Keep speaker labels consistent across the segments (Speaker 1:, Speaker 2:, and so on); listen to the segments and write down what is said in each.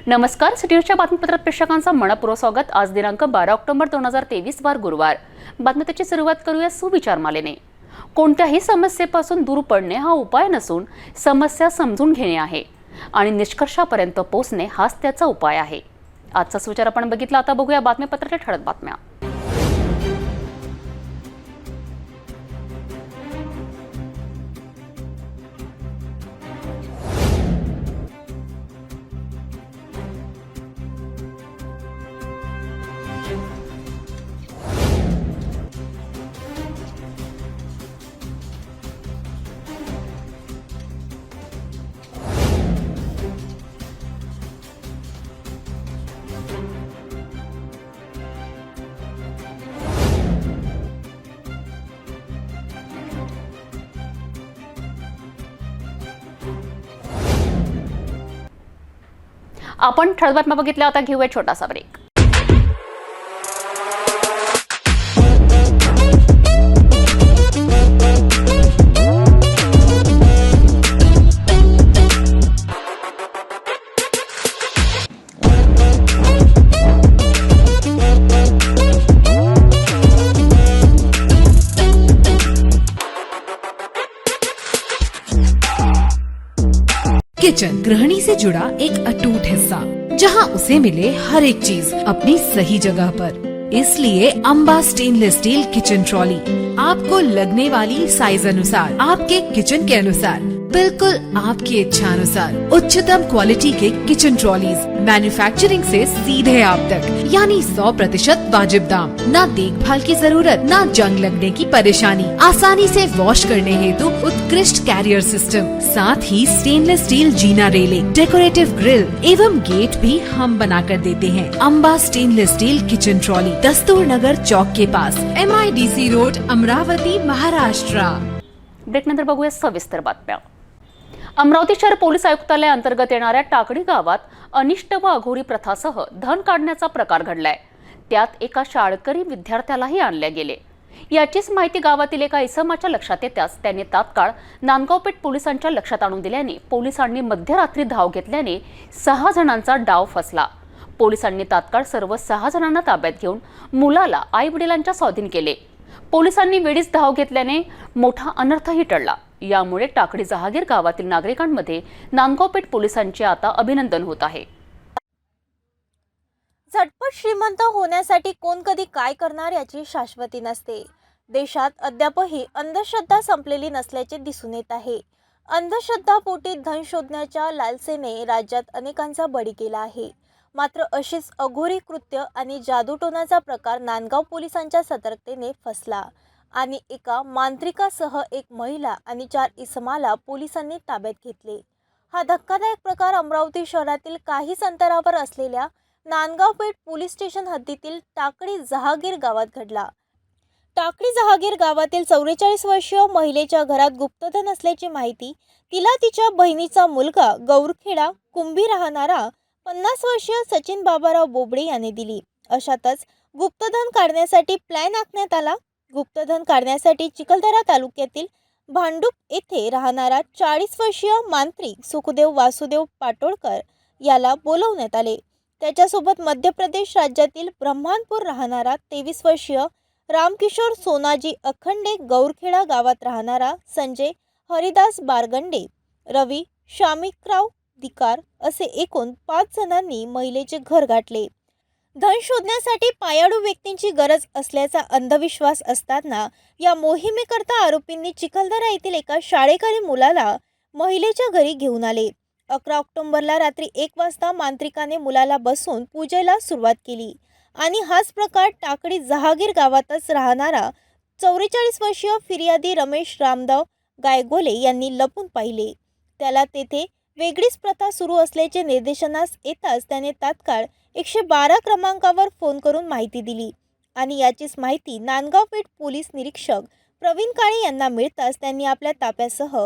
Speaker 1: नमस्कार, सिटीच्या बातमीपत्रात प्रेक्षकांचं मनपूर्वक स्वागत। आज दिनांक 12 ऑक्टोबर 2023 वार गुरुवार। बातमीची सुरुवात करूया सुविचार मालेने। कोणत्याही समस्येपासून दूर पडणे हा उपाय नसून समस्या समजून घेणे आहे आणि निष्कर्षापर्यंत पोहोचणे हाच त्याचा उपाय आहे। आजचा सुविचार आपण बघितला, आता बघूया बातमीपत्राच्या ठळक बातम्या। आपण ठळक बातम्या बघितल्या, आता घेऊया छोटासा ब्रेक।
Speaker 2: किचन गृहिणी से जुड़ा एक अटूट हिस्सा, जहां उसे मिले हर एक चीज अपनी सही जगह पर। इसलिए Amba stainless steel kitchen trolley आपको लगने वाली साइज अनुसार, आपके किचन के अनुसार, बिल्कुल आपकी इच्छा अनुसार उच्चतम क्वालिटी के किचन ट्रॉलीज मैन्युफैक्चरिंग से सीधे आप तक, यानी 100% वाजिब दाम, न देखभाल की जरूरत, न जंग लगने की परेशानी, आसानी से वॉश करने हेतु उत्कृष्ट कैरियर सिस्टम, साथ ही स्टेनलेस स्टील जीना रेलिंग, डेकोरेटिव ग्रिल एवं गेट भी हम बना कर देते हैं। Amba stainless steel kitchen trolley, Dastur Nagar चौक के पास, MIDC road, Amravati, Maharashtra.
Speaker 1: Break नंतर बघूया सविस्तर बातम्या। अमरावती शहर पोलीस आयुक्तालय अंतर्गत येणाऱ्या टाकडी गावात अनिष्ट व अघोरी प्रथासह धन काढण्याचा प्रकार घडलाय। त्यात एका शाळकरी विद्यार्थ्यालाही आणले गेले। याचीच माहिती गावातील एका इसमाच्या लक्षात येताच त्याने तात्काळ नांदगाव पेठ पोलिसांच्या लक्षात आणून दिल्याने पोलिसांनी मध्यरात्री धाव घेतल्याने 6 जणांचा डाव फसला। पोलिसांनी तात्काळ सर्व 6 जणांना ताब्यात घेऊन मुलाला आई वडिलांच्या स्वाधीन केले। पोलिसांनी वेळीच धाव घेतल्याने मोठा अनर्थही टळला। यामुळे टाकडी जहागीर गावातील नागरिकांमध्ये नांदगाव पेठ पोलिसांचे आता अभिनंदन होत आहे।
Speaker 3: झटपट श्रीमंत होण्यासाठी कोण कधी काय करणार याची शाश्वती नसते। देशात अद्यापही अंधश्रद्धा संपलेली नसल्याचे दिसून येत आहे। अंधश्रद्धापोटी धन शोधण्याच्या लालसेने राज्यात अनेकांचा बळी केला आहे। मात्र अशीच अघोरी कृत्य आणि जादूटोणाचा प्रकार नांदगाव पोलिसांच्या सतर्कतेने फसला आणि एका मांत्रिकासह एक महिला आणि 4 इसमाला पोलिसांनी ताब्यात घेतले। हा धक्कादायक प्रकार अमरावती शहरातील काहीच अंतरावर असलेल्या नांदगाव पेठ पोलीस स्टेशन हद्दीतील टाकडी जहागीर गावात घडला। टाकडी जहागीर गावातील 44 वर्षीय महिलेच्या घरात गुप्तधन असल्याची माहिती तिला तिच्या बहिणीचा मुलगा गौरखेडा कुंभी राहणारा 50 वर्षीय सचिन बाबाराव बोबडे याने दिली। अशातच गुप्तधन काढण्यासाठी प्लॅन आखण्यात आला। गुप्तधन काढण्यासाठी चिखलदरा तालुक्यातील भांडूप येथे राहणारा 40 वर्षीय मांत्रिक सुखदेव वासुदेव पाटोळकर याला बोलवण्यात आले। त्याच्यासोबत मध्य प्रदेश राज्यातील ब्रह्मानपूर राहणारा 23 वर्षीय रामकिशोर सोनाजी अखंडे गौरखेडा गावात राहणारा संजय हरिदास बारगंडे, रवी शामिकराव दिकार असे एकूण 5 जणांनी महिलेचे घर गाठले। धन शोधण्यासाठी पायाळू व्यक्तींची गरज असल्याचा अंधविश्वास असताना या मोहिमेकरता आरोपींनी चिखलदरा येथील एका शाळेकरी मुलाला महिलेच्या घरी घेऊन आले। 11 ऑक्टोबरला रात्री 1 वाजता मांत्रिकाने मुलाला बसवून पूजेला सुरुवात केली आणि हाच प्रकार टाकडी जहागीर गावातच राहणारा 44 वर्षीय फिर्यादी रमेश रामदाव गायगोले यांनी लपून पाहिले। त्याला तेथे वेगळीच प्रथा सुरू असल्याचे निर्देशनास येताच त्याने तात्काळ 112 क्रमांकावर फोन करून माहिती दिली आणि याचीच माहिती नांदगाव पेठ पोलीस निरीक्षक प्रवीण काळे यांना मिळताच त्यांनी आपल्या ताफ्यासह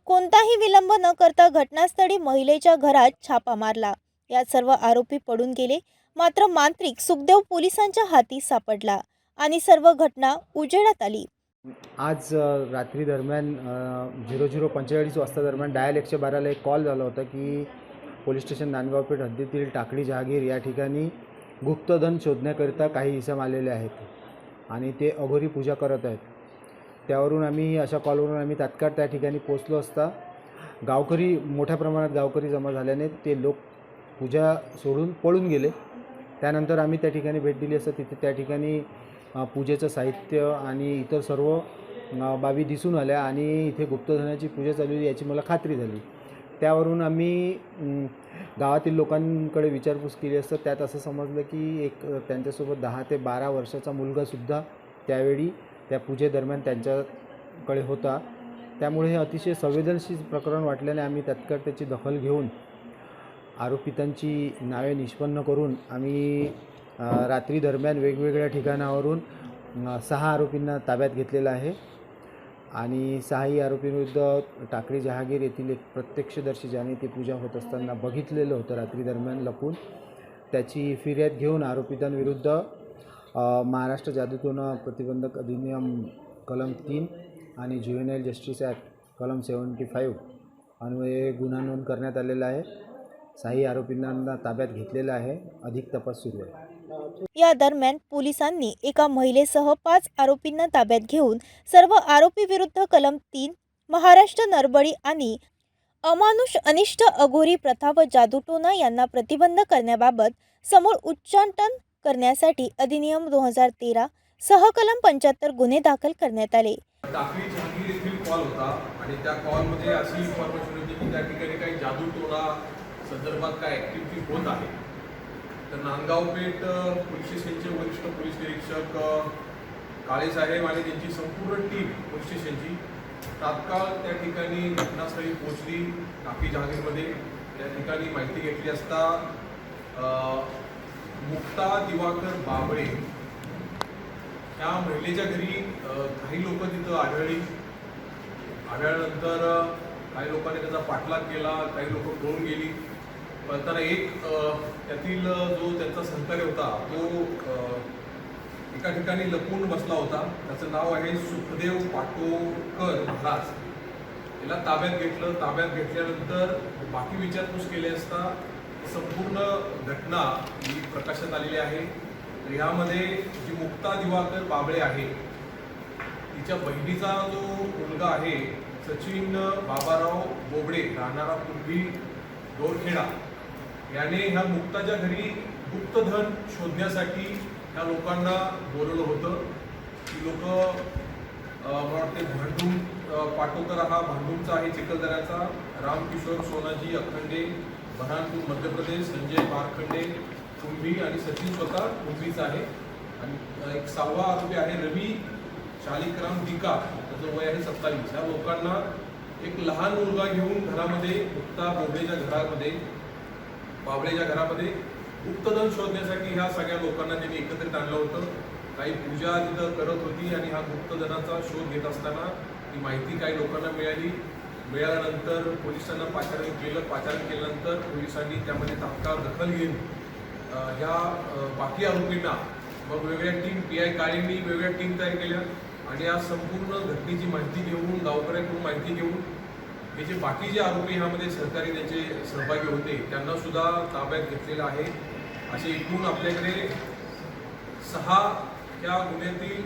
Speaker 3: कोणताही विलंब न करता घटनास्थळी महिलेच्या घरात छापा मारला। यात सर्व आरोपी पडून गेले, मात्र मांत्रिक सुखदेव पोलिसांच्या हाती सापडला आणि सर्व घटना उजेडात आली।
Speaker 4: आज रात्री दरम्यान 00:45 वाजता दरम्यान डायल 112ला एक कॉल झाला होता की पोलीस स्टेशन नांदगाव पेठ हद्दीतील टाकळी जहागीर या ठिकाणी गुप्तधन शोधण्याकरिता काही इसम आलेले आहेत आणि ते अघोरी पूजा करत आहेत. त्यावरून अशा कॉलवरून आम्ही तात्काळ त्या ठिकाणी पोचलो असता गावकरी मोठ्या प्रमाणात गावकरी जमा झाल्याने ते लोक पूजा सोडून पळून गेले. त्यानंतर आम्ही त्या ठिकाणी भेट दिली असता तिथे त्या ठिकाणी पूजेचं साहित्य आणि इतर सर्व बाबी दिसून आल्या आणि इथे गुप्तधनाची पूजा चालू आहे याची मला खात्री झाली. त्यावरून आम्ही गावातील लोकांकडे विचारपूस केली असता त्यात असं समजलं की एक त्यांच्यासोबत 10 ते 12 वर्षाचा मुलगासुद्धा त्यावेळी त्या पूजेदरम्यान त्यांच्याकडे होता. त्यामुळे हे अतिशय संवेदनशील प्रकरण वाटल्याने आम्ही तात्काळ त्याची दखल घेऊन आरोपितांची नावे निष्पन्न करून आम्ही रात्री दरम्यान वेगवेगळ्या ठिकाणावरून 6 आरोपींना ताब्यात घेतलेलं आहे आणि 6ही आरोपींविरुद्ध टाकळी जहागीर येथील एक प्रत्यक्षदर्शी ज्याने ती पूजा होत असताना बघितलेलं होतं रात्री दरम्यान लपून, त्याची फिर्याद घेऊन आरोपितांविरुद्ध महाराष्ट्र जादूटोणा प्रतिबंधक अधिनियम कलम 3 आणि ज्युव्हेनाइल जस्टिस ॲक्ट कलम 75 अन्वये गुन्हा नोंद करण्यात आलेला आहे. 6ही आरोपींना ताब्यात घेतलेला आहे. अधिक तपास सुरू आहे.
Speaker 3: या दरम्यान पोलिसांनी एका महिलेसह 5 आरोपींना ताब्यात घेऊन सर्व आरोपी विरुद्ध कलम 3 महाराष्ट्र नरबळी आणि अमानुष अनिष्ट अघोरी प्रथा व जादूटोणा यांना प्रतिबंध करण्याबाबत समोर उच्चाटन करण्यासाठी अधिनियम 2013 सह कलम 75 गुन्हे दाखल करण्यात आले.
Speaker 5: टाकळी जहागीर येथील कॉल होता आणि त्या कॉलमध्ये अशी इन्फॉर्मेशन होती की त्या ठिकाणी काही जादूटोणा संदर्भात काय ॲक्टिव्हिटी होत आहे. तर नांदगाव पेठ पोलीस स्टेशनचे वरिष्ठ पोलीस निरीक्षक काळेसाहेब आणि त्यांची संपूर्ण टीम पोलीस स्टेशनची तात्काळ त्या ठिकाणी घटनास्थळी पोहोचली. टाकळी जहागीरमध्ये त्या ठिकाणी माहिती घेतली असता मुक्ता दिवाकर बाबळे ह्या महिलेच्या घरी काही लोक तिथं आढळल्यानंतर काही लोकांनी त्याचा पाठलाग केला, काही लोक पळून गेली. पळताना एक त्यातील जो त्यांचा सहकारी होता तो एका ठिकाणी लपून बसला होता. त्याचं नाव आहे सुखदेव पाटोकर महाराज. त्याला ताब्यात घेतलं. ताब्यात घेतल्यानंतर बाकी विचारपूस केली असता संपूर्ण घटना ही प्रकाशात आलेली आहे. ह्यामध्ये जी मुक्ता दिवाकर बाबळे आहे तिच्या बहिणीचा जो मुलगा आहे सचिन बाबाराव बोबडे राहणारा पूर्वी दोरखेडा याने ह्या मुक्ताच्या घरी गुप्तधन शोधण्यासाठी ह्या लोकांना बोलवलं होतं. ती लोक मला वाटते भांडून पाटोकर हा भांडूनचा आहे चिखलदऱ्याचा, रामकिशोर सोनाजी अखंडे बऱ्हाणपूर मध्य प्रदेश, संजय बारखंडे कुंभी आणि सचिन स्वतः कुंभीचा आहे. आणि एक 6वा आरोपी आहे रवी शालिकराम दिका, त्याचं वय आहे 27. या लोकांना एक लहान मुलगा घेऊन घरामध्ये मुक्ता बाबळेच्या घरामध्ये गुप्तधन शोधण्यासाठी ह्या सगळ्या लोकांना त्यांनी एकत्रित आणलं होतं. काही पूजा तिथं करत होती आणि हा गुप्तधनाचा शोध घेत असताना ही माहिती काही लोकांना मिळाल्यानंतर पोलिसांना पाचारण केल्यानंतर पोलिसांनी त्यामध्ये तात्काळ दखल घेऊन ह्या बाकी आरोपींना मग वेगळ्या टीम PI काळेंनी वेगळ्या टीम तयार केल्या आणि या संपूर्ण घटनेची माहिती घेऊन गावकऱ्यांकडून माहिती घेऊन हे जे बाकी जे आरोपी ह्यामध्ये सहकारी त्यांचे सहभागी होते त्यांना सुद्धा ताब्यात घेतलेलं आहे. असे एकूण आपल्याकडे 6 या गुन्ह्यातील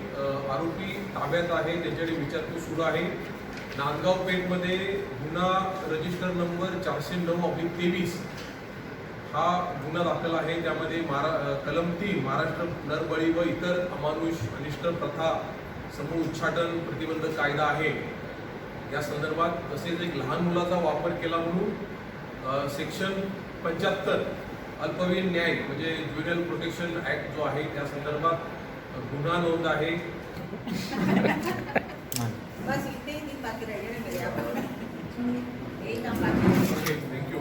Speaker 5: आरोपी ताब्यात आहे. त्यांच्याकडे विचारपूस सुरू आहे. नांदगाव पेठमध्ये गुन्हा रजिस्टर नंबर 409/23 हा गुन्हा दाखल आहे. त्यामध्ये कलम 3 महाराष्ट्र नरबळी व इतर अमानुष अनिष्ट प्रथा समूह उच्चाटन प्रतिबंधक कायदा आहे या संदर्भात, तसेच एक लहान मुलाचा वापर केला म्हणून सेक्शन 75 अल्पवयीन न्याय म्हणजे ज्युव्हेनाइल प्रोटेक्शन ॲक्ट जो आहे त्या संदर्भात गुन्हा नोंद आहे. थँक्यू.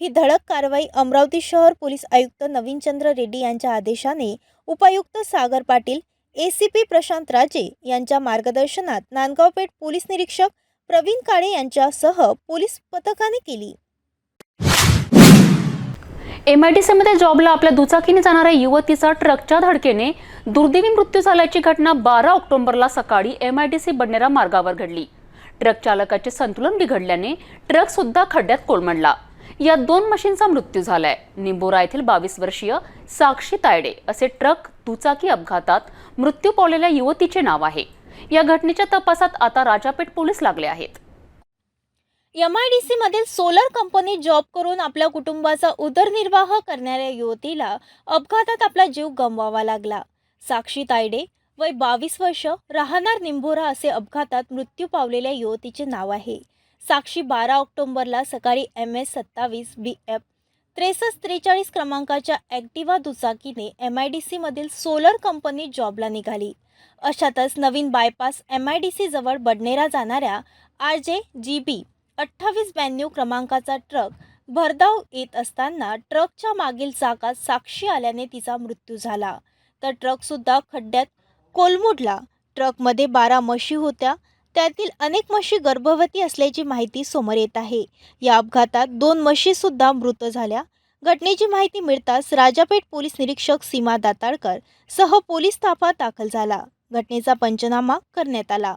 Speaker 3: ही धडक कारवाई अमरावती शहर पोलीस आयुक्त नवीनचंद्र रेड्डी यांच्या आदेशाने उपायुक्त सागर पाटील, ACP प्रशांत राजे यांच्या मार्गदर्शनात नांदगाव पेठ पोलीस निरीक्षक प्रवीण काळे यांच्यासह पोलीस पथकाने केली.
Speaker 1: MIDC मध्ये जॉबला आपल्या दुचाकीने जाणाऱ्या युवतीचा ट्रकच्या धडकेने दुर्दैवी मृत्यू झाल्याची घटना 12 ऑक्टोबरला सकाळी MIDC बडनेरा मार्गावर घडली. ट्रक चालकाचे संतुलन बिघडल्याने ट्रक सुद्धा खड्ड्यात कोलमडला. यात 2 म्हशींचा मृत्यू झालाय. निंबोरा येथील 22 वर्षीय साक्षी तायडे असे ट्रक दुचाकी अपघातात मृत्यू पावलेल्या युवतीचे नाव आहे. या घटनेच्या तपासात आता राजापेठ पोलीस लागले आहेत.
Speaker 3: MIDC मधील सोलर कंपनीत जॉब करून आपल्या कुटुंबाचा उदरनिर्वाह करणाऱ्या युवतीला अपघातात आपला जीव गमवावा लागला. साक्षी तायडे वय 22 वर्ष, राहणार निंबोरा असे अपघातात मृत्यू पावलेल्या युवतीचे नाव आहे. साक्षी 12 ऑक्टोबरला सकाळी MS 27 BF 6343 क्रमांकाच्या ॲक्टिवा दुचाकीने MIDC मधील सोलर कंपनीत जॉबला निघाली. अशातच नवीन बायपास MIDC जवळ बडनेरा जाणाऱ्या RJGB 2892 क्रमांकाचा ट्रक भरधाव येत असताना ट्रकच्या मागील चाकात साक्षी आल्याने तिचा मृत्यू झाला. तर ट्रकसुद्धा खड्ड्यात कोलमडला. ट्रकमध्ये 12 म्हशी होत्या. त्यातील अनेक म्हशी गर्भवती असल्याची माहिती समोर येत आहे. या अपघातात 2 म्हशीसुद्धा मृत झाल्या. घटनेची माहिती मिळताच राजापेठ पोलीस निरीक्षक सीमा दाताळकर सह पोलीस ताफा दाखल झाला. घटनेचा पंचनामा करण्यात आला.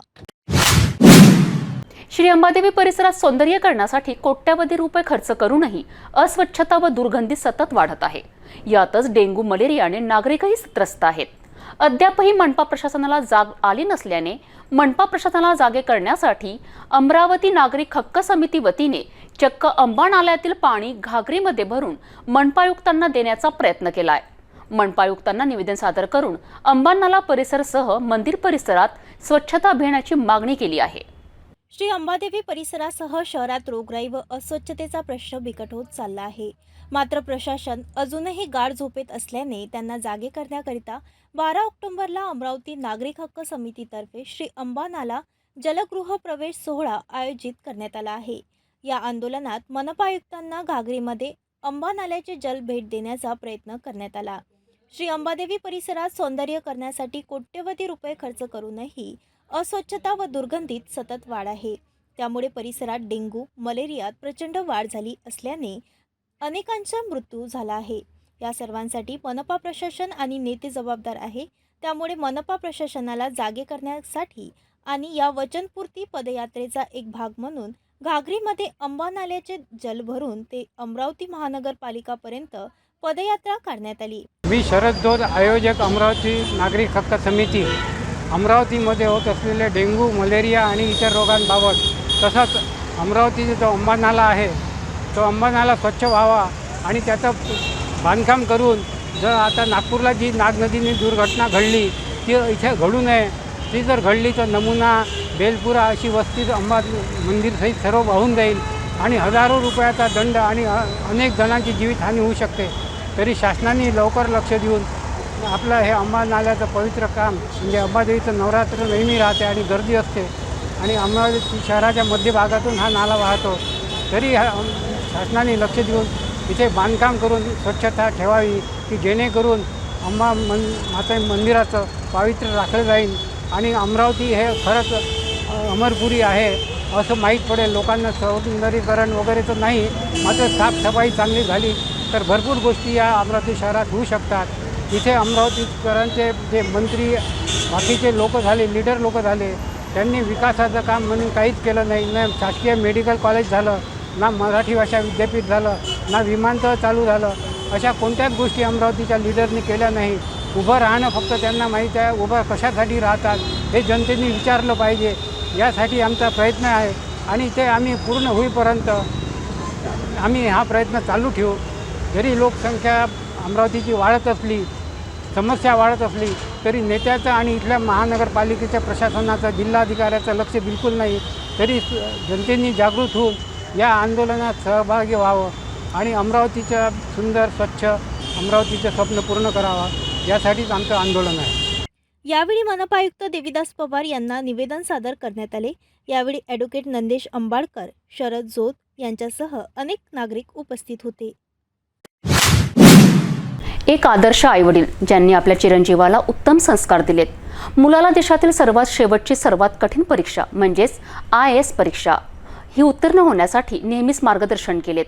Speaker 1: श्री अंबादेवी परिसरात सौंदर्यीकरणासाठी कोट्यवधी रुपये खर्च करूनही अस्वच्छता व दुर्गंधी सतत वाढत आहे. यातच डेंग्यू मलेरियाने नागरिकही त्रस्त आहेत. अद्यापही मनपा प्रशासनाला जाग आली नसल्याने मनपा प्रशासनाला जागे करण्यासाठी अमरावती नागरिक हक्क समिती वतीने चक्क अंबा नाल्यातील पाणी घागरीमध्ये भरून मनपायुक्तांना देण्याचा प्रयत्न केलाय. मनपायुक्तांना निवेदन सादर करून अंबा नाला परिसरासह मंदिर परिसरात स्वच्छता अभियानाची मागणी केली आहे.
Speaker 3: श्री अंबादेवी परिसरासह शहरात रोगराई व अस्वच्छतेचा प्रश्न बिकट होत चालला आहे. मात्र प्रशासन अजूनही गाढ झोपेत असल्याने त्यांना जागे करण्याकरिता 12 ऑक्टोबरला अमरावती नागरिक हक्क समितीतर्फे श्री अंबा नाला जलगृह प्रवेश सोहळा आयोजित करण्यात आला आहे. या आंदोलनात मनपा आयुक्तांना घागरीमध्ये अंबा नाल्याचे जल भेट देण्याचा प्रयत्न करण्यात आला. श्री अंबादेवी परिसरात सौंदर्य करण्यासाठी कोट्यवधी रुपये खर्च करूनही अस्वच्छता व दुर्गंधीत सतत वाढ आहे. त्यामुळे परिसरात डेंग्यू मलेरियात प्रचंड वाढ झाली असल्याने अनेकांचा मृत्यू झाला आहे. या सर्वांसाठी मनपा प्रशासन आणि नेते जबाबदार आहे. त्यामुळे मनपा प्रशासनाला जागे करण्यासाठी आणि या वचनपूर्ती पदयात्रेचा एक भाग म्हणून घागरीमध्ये अंबा नाल्याचे जल भरून ते अमरावती महानगरपालिकापर्यंत पदयात्रा काढण्यात आली.
Speaker 6: मी शरद जोत, आयोजक अमरावती नागरिक हक्क समिती. अमरावतीमध्ये होत असलेले डेंग्यू मलेरिया आणि इतर रोगांबाबत, तसंच अमरावतीचा जो अंबा नाला आहे तो अंबा नाला स्वच्छ व्हावा आणि त्याचं बांधकाम करून जर आता नागपूरला जी नाग नदीने दुर्घटना घडली ती इथे घडू नये. ती जर घडली तर नमुना, बेलपुरा अशी वस्ती अंबा मंदिरसहित सर्व वाहून जाईल आणि हजारो रुपयाचा दंड आणि अनेक जणांची जीवितहानी होऊ शकते. तरी शासनाने लवकर लक्ष देऊन आपलं हे अंबा नाल्याचं पवित्र काम, म्हणजे अंबादेवीचं नवरात्र नेहमी राहते आणि गर्दी असते आणि अमरावती शहराच्या मध्यभागातून हा नाला वाहतो. तरी शासनाने लक्ष देऊन इथे बांधकाम करून स्वच्छता ठेवावी की जेणेकरून अंबा माता मंदिराचं पावित्र्य राखलं जाईल आणि अमरावती हे खरंच अमरपुरी आहे असं माहीत पडेल लोकांना. सौंदर्यीकरण वगैरे तर नाही, मात्र साफसफाई चांगली झाली तर भरपूर गोष्टी या अमरावती शहरात होऊ शकतात. इथे अमरावतीकरांचे जे मंत्री बाकीचे लोक झाले, लीडर लोक झाले, त्यांनी विकासाचं काम म्हणून काहीच केलं नाही. ना शासकीय मेडिकल कॉलेज झालं, ना मराठी भाषा विद्यापीठ झालं, ना विमानतळ चालू झालं. अशा कोणत्याच गोष्टी अमरावतीच्या लीडरने केल्या नाही. उभं राहणं फक्त त्यांना माहीत आहे. उभं कशासाठी राहतात हे जनतेने विचारलं पाहिजे. यासाठी आमचा प्रयत्न आहे आणि ते आम्ही पूर्ण होईपर्यंत आम्ही हा प्रयत्न चालू ठेवू. जरी लोकसंख्या अमरावतीची वाढत असली, समस्या वाढत असली तरी नेत्याचं आणि इथल्या महानगरपालिकेच्या प्रशासनाचं, जिल्हाधिकाऱ्याचं लक्ष बिलकुल नाही. तरी जनतेने जागृत होऊन या आंदोलनात सहभागी व्हावं आणि अमरावतीचं सुंदर स्वच्छ अमरावतीचं स्वप्न पूर्ण करावं, यासाठीच आमचं आंदोलन आहे.
Speaker 3: यावेळी मनपा आयुक्त देविदास पवार यांना निवेदन सादर करण्यात आले. यावेळी ॲडव्होकेट नंदेश अंबाडकर, शरद जोत यांच्यासह अनेक नागरिक उपस्थित होते.
Speaker 1: एक आदर्श आईवडील ज्यांनी आपल्या चिरंजीवाला उत्तम संस्कार दिलेत. मुलाला देशातील सर्वात शेवटची सर्वात कठीण परीक्षा म्हणजेच IAS परीक्षा ही उत्तीर्ण होण्यासाठी नेहमीच मार्गदर्शन केलेत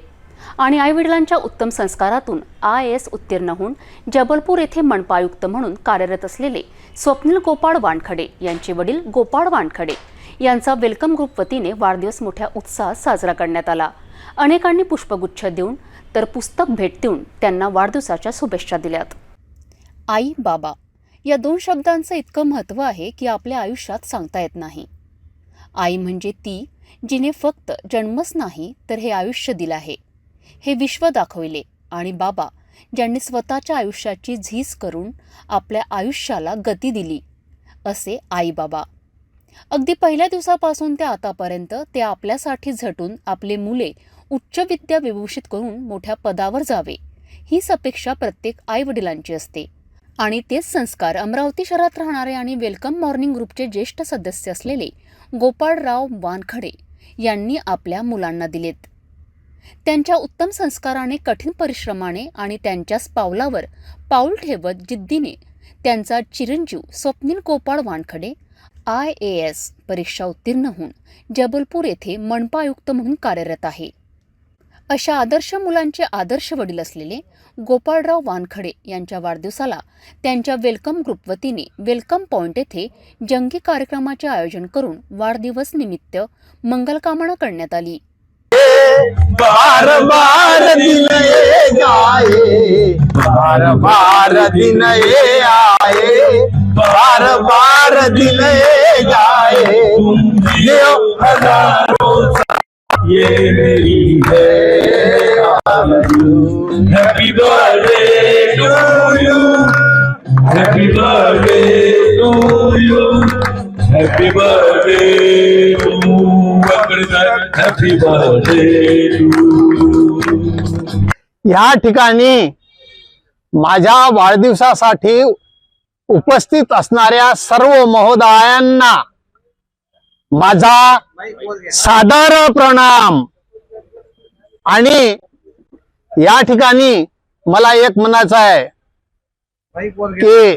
Speaker 1: आणि आईवडिलांच्या उत्तम संस्कारातून IAS उत्तीर्ण होऊन जबलपूर येथे मनपा आयुक्त म्हणून कार्यरत असलेले स्वप्नील गोपाळ वानखडे यांचे वडील गोपाळ वानखडे यांचा वेलकम ग्रुप वतीने वाढदिवस मोठ्या उत्साहात साजरा करण्यात आला. अनेकांनी पुष्पगुच्छ देऊन तर पुस्तक भेट देऊन त्यांना वाढदिवसाच्या शुभेच्छा दिल्यात. आई बाबा या दोन शब्दांचं इतकं महत्त्व आहे की आपल्या आयुष्यात सांगता येत नाही. आई म्हणजे ती जिने फक्त जन्मच नाही तर हे आयुष्य दिलं आहे, हे विश्व दाखविले. आणि बाबा ज्यांनी स्वतःच्या आयुष्याची झीज करून आपल्या आयुष्याला गती दिली, असे आई बाबा. अगदी पहिल्या दिवसापासून ते आतापर्यंत ते आपल्यासाठी झटून आपले मुले उच्च विद्या विभूषित करून मोठ्या पदावर जावे, हीच अपेक्षा प्रत्येक आईवडिलांची असते. आणि तेच संस्कार अमरावती शहरात राहणारे आणि वेलकम मॉर्निंग ग्रुपचे ज्येष्ठ सदस्य असलेले गोपाळराव वानखडे यांनी आपल्या मुलांना दिलेत. त्यांच्या उत्तम संस्काराने, कठीण परिश्रमाने आणि त्यांच्याच पावलावर पाऊल ठेवत जिद्दीने त्यांचा चिरंजीव स्वप्नील गोपाळ वानखडे IAS परीक्षा उत्तीर्ण होऊन जबलपूर येथे मनपा आयुक्त म्हणून कार्यरत आहे. अशा आदर्श मुलांचे आदर्श वडील असलेले गोपाळराव वानखडे यांच्या वाढदिवसाला त्यांच्या वेलकम ग्रुप वतीने वेलकम पॉइंट येथे जंगी कार्यक्रमाचे आयोजन करून वाढदिवस निमित्त मंगलकामना करण्यात आली.
Speaker 7: बार बार दिन ये गाए, बार बार दिन ये आए, बार बार दिन ये गाए, ये हजारों ये मेरी है happy birthday to you, happy birthday to you, happy birthday to happy birthday to. या ठिकाणी माझ्या वाढदिवसासाठी उपस्थित असणाऱ्या सर्व महोदयांना माझा सादर प्रणाम. आणि या ठिकाणी मला एक म्हणायचं आहे की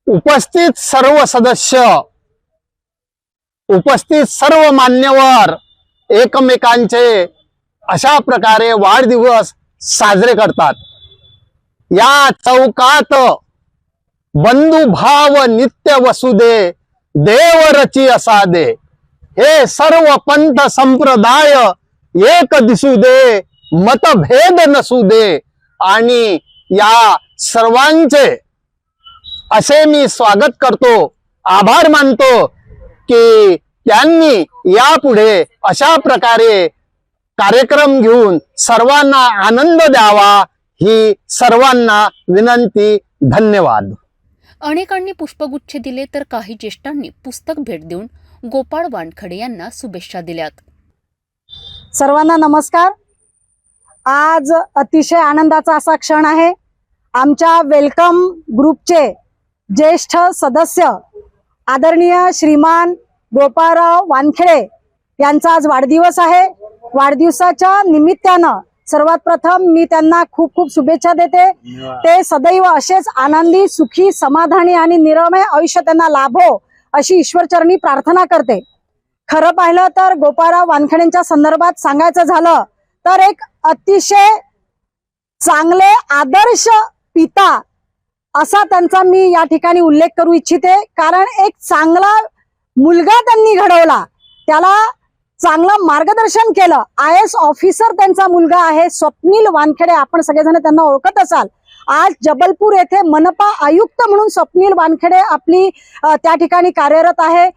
Speaker 7: उपस्थित सर्व सदस्य, उपस्थित सर्व मान्यवर एकमेकांचे अशा प्रकारे वाढदिवस साजरे करतात. या चौकात बंधुभाव नित्य वसुदे, देव रची असा दे, हे सर्व पंथ संप्रदाय एक दिसू दे, मतभेद नसू दे. आणि या सर्वांचे असे मी स्वागत करतो, आभार मानतो की त्यांनी यापुढे अशा प्रकारे कार्यक्रम घेऊन सर्वांना आनंद द्यावा, ही सर्वांना विनंती. धन्यवाद.
Speaker 1: अनेकांनी पुष्पगुच्छ दिले तर काही ज्येष्ठांनी पुस्तक भेट देऊन गोपाळ वानखडे यांना शुभेच्छा दिल्यात.
Speaker 8: सर्वांना नमस्कार. आज अतिशय आनंदाचा असा क्षण आहे. आमच्या वेलकम ग्रुपचे ज्येष्ठ सदस्य आदरणीय श्रीमान गोपाळराव वानखडे यांचा आज वाढदिवस आहे. वाढदिवसाच्या निमित्तानं सर्वात प्रथम मी त्यांना खूप खूप शुभेच्छा देते. ते सदैव असेच आनंदी, सुखी, समाधानी आणि निरामय आयुष्य त्यांना लाभो अशी ईश्वरचरणी प्रार्थना करते. खरं पाहिलं तर गोपाळराव वानखडेंच्या संदर्भात सांगायचं झालं तर एक अतिशय चांगले आदर्श पिता असा त्यांचा मी या ठिकाणी उल्लेख करू इच्छिते. कारण एक चांगला मुलगा त्यांनी घडवला, त्याला चांगलं मार्गदर्शन केलं. IAS ऑफिसर त्यांचा मुलगा आहे स्वप्नील वानखडे, आपण सगळेजण त्यांना ओळखत असाल. आज जबलपूर येथे मनपा आयुक्त म्हणून स्वप्नील वानखडे आपली त्या ठिकाणी कार्यरत आहे.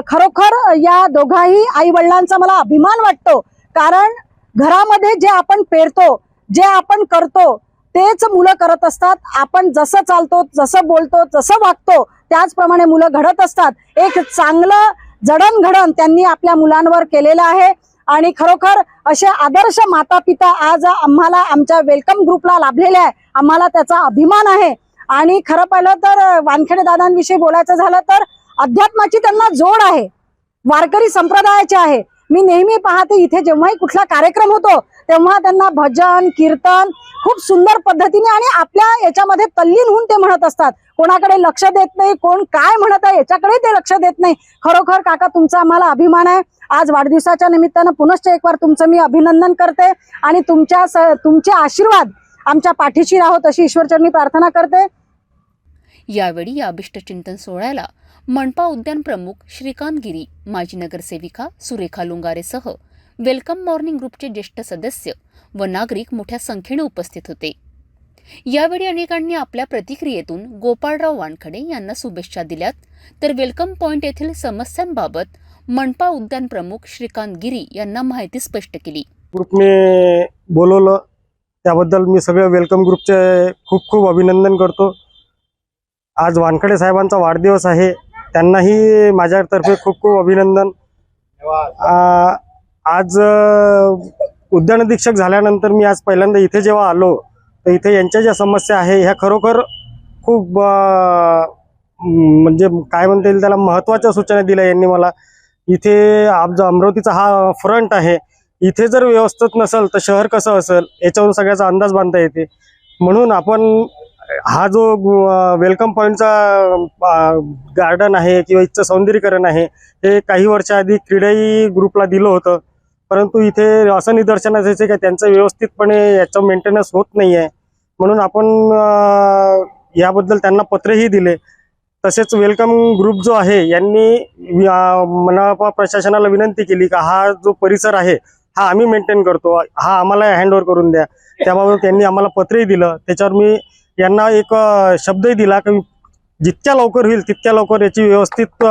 Speaker 8: खरोखर या दोघाही आई वडिलांचा मला अभिमान वाटतो. कारण घरामध्ये जे आपण पेरतो, जे आपण करतो तेच मुलं करत असतात. आपण जसं चालतो, जसं बोलतो, जसं वागतो त्याचप्रमाणे मुलं घडत असतात. एक चांगलं जडणघडण त्यांनी आपल्या मुलांवर केलेलं आहे. आणि खरोखर असे आदर्श माता पिता आज आम्हाला आमच्या वेलकम ग्रुपला लाभलेले आहे. आम्हाला त्याचा अभिमान आहे. आणि खरं पाहिलं तर वानखडे दादांविषयी बोलायचं झालं तर अध्यात्माची त्यांना जोड आहे, वारकरी संप्रदायाची आहे. मी नेहमी पाहते इथे जेव्हाही कुठला कार्यक्रम होतो तेव्हा त्यांना भजन कीर्तन खूप सुंदर पद्धतीने आणि आपल्या याच्यामध्ये तल्लीन होऊन ते म्हणत असतात. कोणाकडे लक्ष देत नाही, कोण काय म्हणत आहे याच्याकडे ते लक्ष देत नाही. खरोखर काका तुमचा आम्हाला अभिमान आहे. आज वाढदिवसाच्या निमित्तानं पुनश्च एक वार तुमचं मी अभिनंदन करते आणि तुमचे आशीर्वाद आमच्या पाठीशी राहोत अशी ईश्वरचरणी प्रार्थना करते.
Speaker 1: यावेळी या अभिष्टचिंतन सोहळ्याला मनपा उद्यान प्रमुख श्रीकांत गिरी, माजी नगरसेविका सुरेखा लुंगारेसह वेलकम मॉर्निंग ग्रुपचे ज्येष्ठ सदस्य व नागरिक मोठ्या संख्येने उपस्थित होते. यावेळी अनेकांनी आपल्या प्रतिक्रियेतून गोपाळराव वानखडे यांना शुभेच्छा दिल्यात, तर वेलकम पॉइंट येथील समस्यांबाबत मनपा उद्यान प्रमुख श्रीकांत गिरी यांना माहिती स्पष्ट केली.
Speaker 9: ग्रुपने बोलवलं त्याबद्दल मी सगळ्या वेलकम ग्रुपचे खूप खूप अभिनंदन करतो. आज वानखडे साहेबांचा वाढदिवस आहे, त्यांनाही माझ्यातर्फे खूप खूप अभिनंदन. आज उद्यान अधीक्षक झाल्यानंतर मी आज पहिल्यांदा इथे जेव्हा आलो तर इथे यांच्या ज्या समस्या आहे ह्या खरोखर खूप म्हणजे काय म्हणता येईल त्याला महत्त्वाच्या सूचना दिल्या यांनी मला. इथे अमरावतीचा हा फ्रंट आहे, इथे जर व्यवस्थित नसेल तर शहर कसं असेल याच्यावरून सगळ्याचा अंदाज बांधता येते. म्हणून आपण हा जो वेलकम पॉईंटचा गार्डन आहे किंवा इथचं सौंदर्यीकरण आहे हे काही वर्षाआधी क्रीडाई ग्रुपला दिलं होतं, परंतु इथे असं निदर्शनास यायचं की त्यांचं व्यवस्थितपणे याचं मेंटेनन्स होत नाही आहे. म्हणून आपण याबद्दल त्यांना पत्रही दिले. तसेच वेलकम ग्रुप जो आहे यांनी मनपा प्रशासनाला विनंती केली की हा जो परिसर आहे हा आम्ही मेंटेन करतो, हा आम्हाला हँडओव्हर करून द्या. त्याबाबत त्यांनी आम्हाला पत्रही दिलं. त्याच्यावर मी यांना एक शब्दही दिला की जितक्या लवकर होईल तितक्या लवकर याची व्यवस्थित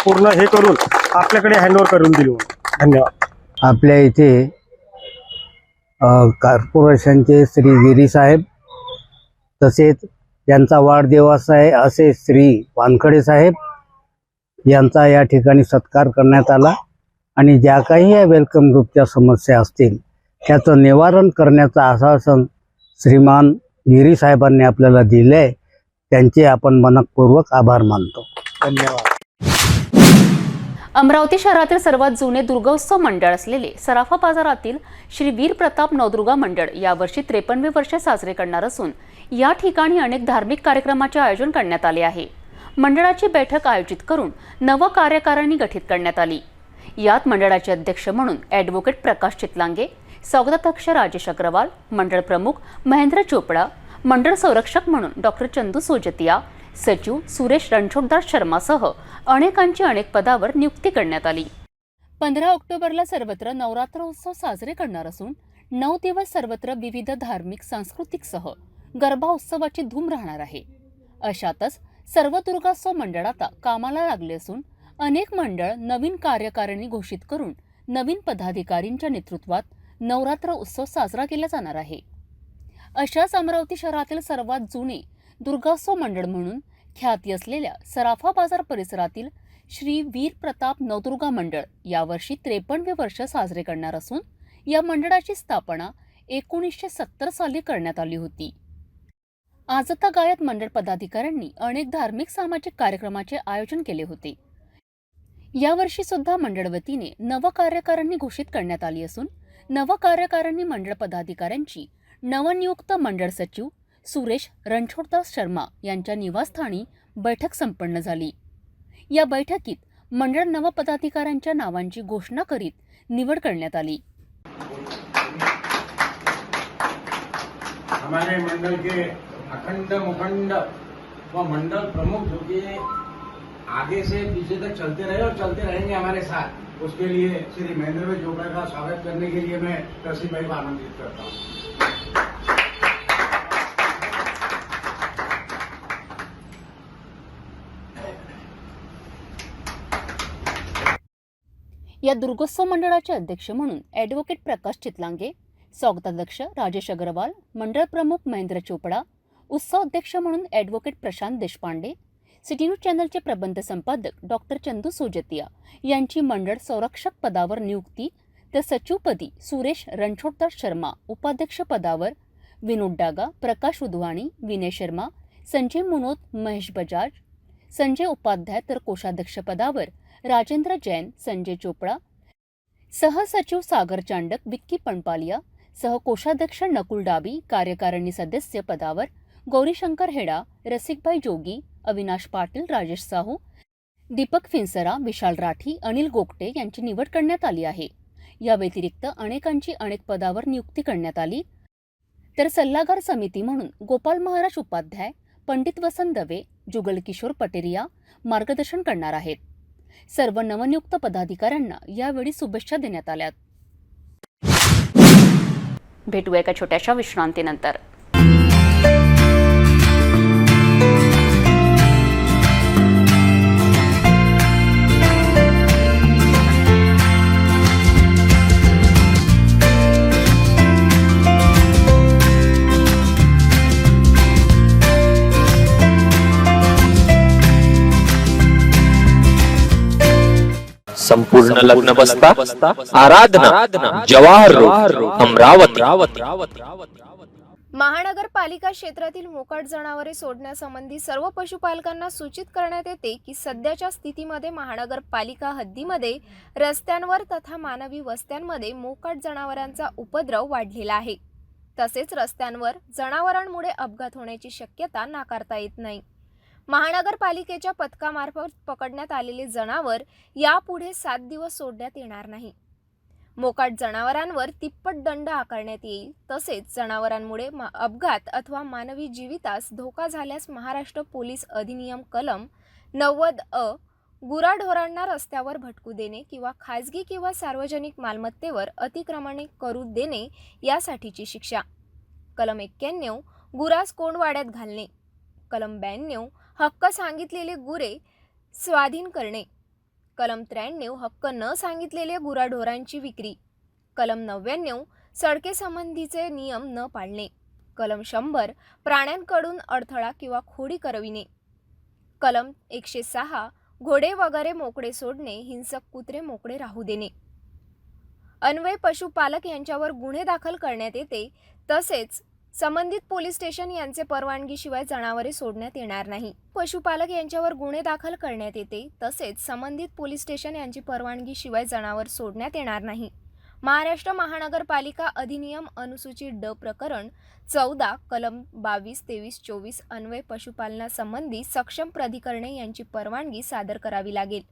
Speaker 9: पूर्ण हे करून आपल्याकडे हँडओव्हर करून दिली. धन्यवाद.
Speaker 10: आपल्या इथे कॉर्पोरेशनचे श्री गिरी साहेब तसेच यांचा वाढदिवस आहे असे श्री वानखडे साहेब यांचा या ठिकाणी सत्कार करण्यात आला आणि ज्या काही या वेलकम ग्रुपच्या समस्या असतील त्याचं निवारण करण्याचं आश्वासन श्रीमान गिरी साहेबांनी आपल्याला दिले आहे. त्यांचे आपण मनपूर्वक आभार मानतो.
Speaker 9: धन्यवाद.
Speaker 1: अमरावती शहरातील सर्वात जुने दुर्गोत्सव मंडळ असलेले सराफा बाजारातील श्री वीर प्रताप नवदुर्गा मंडळ यावर्षी 53 वर्षे साजरे करणार असून या ठिकाणी अनेक धार्मिक कार्यक्रमाचे आयोजन करण्यात आले आहे. मंडळाची बैठक आयोजित करून नव कार्यकारिणी गठीत करण्यात आली. यात मंडळाचे अध्यक्ष म्हणून ॲडव्होकेट प्रकाश चितलांगे, स्वागताध्यक्ष राजेश अग्रवाल, मंडळ प्रमुख महेंद्र चोपडा, मंडळ संरक्षक म्हणून डॉक्टर चंदू सोजतिया, सचिव सुरेश रणछोडदार शर्मासह अनेकांची अनेक पदावर नियुक्ती करण्यात आली. 15 ऑक्टोबरला सर्वत्र नवरात्र उत्सव साजरे करणार असून 9 दिवस सर्वत्र विविध धार्मिक सांस्कृतिकसह गरबा उत्सवाची धूम राहणार आहे. अशातच सर्व दुर्गोत्सव मंडळ आता कामाला लागले असून अनेक मंडळ नवीन कार्यकारिणी घोषित करून नवीन पदाधिकारींच्या नेतृत्वात नवरात्र उत्सव साजरा केला जाणार आहे. अशाच अमरावती शहरातील सर्वात जुने दुर्गोत्सव मंडळ म्हणून ख्याती असलेल्या सराफा बाजार परिसरातील श्री वीर प्रताप नवदुर्गा मंडळ यावर्षी 53 वर्ष साजरे करणार असून या मंडळाची स्थापना 1970 साली करण्यात आली होती. आजता गायत मंडळ पदाधिकाऱ्यांनी अनेक धार्मिक सामाजिक कार्यक्रमाचे आयोजन केले होते. यावर्षी सुद्धा मंडळ वतीने नव कार्यकारिणी घोषित करण्यात आली असून नव कार्यकारिणी मंडळ पदाधिकाऱ्यांची नवनियुक्त मंडळ सचिव सुरेश रणछोडदार शर्मा यांच्या निवासस्थानी बैठक संपन्न झाली. या बैठकीत मंडळ नव पदाधिकाऱ्यांच्या नावांची घोषणा करीत निवड करण्यात आली.
Speaker 11: हमारे मंडल के अखंड मुखंड व मंडल प्रमुख जो कि आगे से पीछे तक चलते रहे और चलते रहेंगे हमारे साथ, उसके लिए श्री महेंद्र भाई चोपड़ा का स्वागत करने के लिए मैं तरसी भाई को आमंत्रित करता हूँ.
Speaker 1: या दुर्गोत्सव मंडळाचे अध्यक्ष म्हणून ॲडव्होकेट प्रकाश चितलांगे, स्वागताध्यक्ष राजेश अग्रवाल, मंडळ प्रमुख महेंद्र चोपडा, उत्सव अध्यक्ष म्हणून advocate Prashant Deshpande, city news चॅनलचे प्रबंध संपादक डॉक्टर चंदू सोजतिया यांची मंडळ संरक्षक पदावर नियुक्ती, तर सचिवपदी सुरेश रणछोडदार शर्मा, उपाध्यक्ष पदावर विनोद डागा, प्रकाश उदवाणी, विनय शर्मा, संजय मुनोद, महेश बजाज, संजय उपाध्याय, तर कोषाध्यक्ष पदावर राजेंद्र जैन, संजय चोपडा, सहसचिव सागर चांडक, विक्की पणपालिया, सहकोषाध्यक्ष नकुल डाबी, कार्यकारिणी सदस्य पदावर गौरीशंकर हेडा, रसिकभाई जोगी, अविनाश पाटील, राजेश साहू, दीपक फिन्सरा, विशाल राठी, अनिल गोगटे यांची निवड करण्यात आली आहे. या व्यतिरिक्त अनेकांची अनेक पदावर नियुक्ती करण्यात आली. तर सल्लागार समिती म्हणून गोपाल महाराज उपाध्याय, पंडित वसंत दवे, जुगल किशोर पटेरिया मार्गदर्शन करणार आहेत. सर्व नवनियुक्त पदाधिकाऱ्यांना यावेळी शुभेच्छा देण्यात आल्या. भेटूया एका छोट्याशा विश्रांतीनंतर.
Speaker 12: संपूर्ण लग्न बसता आराधना जवाहर रोड अमरावती.
Speaker 3: महानगरपालिका क्षेत्रातील मोकाट जनावरे सोडण्यासंबंधी सर्व पशुपालकांना सूचित करण्यात येते की सध्याच्या स्थितीमध्ये महानगरपालिका हद्दीमध्ये रस्त्यांवर तथा मानवी वस्त्यांमध्ये मोकाट जनावरांचा उपद्रव वाढलेला आहे. तसेच रस्त्यांवर जनावरांमुळे अपघात होण्याची शक्यता नाकारता येत नाही. महानगरपालिकेच्या पथकामार्फत पकडण्यात आलेले जनावर यापुढे 7 दिवस सोडण्यात येणार नाही. मोकाट जनावरांवर तिप्पट दंड आकारण्यात येईल. तसेच जनावरांमुळे अपघात अथवा मानवी जीवितास धोका झाल्यास महाराष्ट्र पोलीस अधिनियम कलम 90 गुराढोरांना रस्त्यावर भटकू देणे किंवा खाजगी किंवा सार्वजनिक मालमत्तेवर अतिक्रमणे करू देणे यासाठीची शिक्षा. कलम 91 गुरास कोंडवाड्यात घालणे. कलम 92 हक्क सांगितलेले गुरे स्वाधीन करणे. कलम 93 हक्क न सांगितलेले गुराढोरांची विक्री. कलम 99 सडकेसंबंधीचे नियम न पाळणे. कलम 100 प्राण्यांकडून अडथळा किंवा खोडी करविणे. कलम 106 घोडे वगैरे मोकळे सोडणे, हिंसक कुत्रे मोकळे राहू देणे. अन्वय पशुपालक यांच्यावर गुन्हे दाखल करण्यात येते. तसेच संबंधित पोलीस स्टेशन यांचे परवानगीशिवाय जनावरे सोडण्यात येणार नाही. पशुपालक यांच्यावर गुन्हे दाखल करण्यात येते. तसेच संबंधित पोलीस स्टेशन यांची परवानगीशिवाय जनावर सोडण्यात येणार नाही. महाराष्ट्र महानगरपालिका अधिनियम अनुसूची ड प्रकरण 14 कलम 22, 23, 24 अन्वय पशुपालनासंबंधी सक्षम प्राधिकरणे यांची परवानगी सादर करावी लागेल.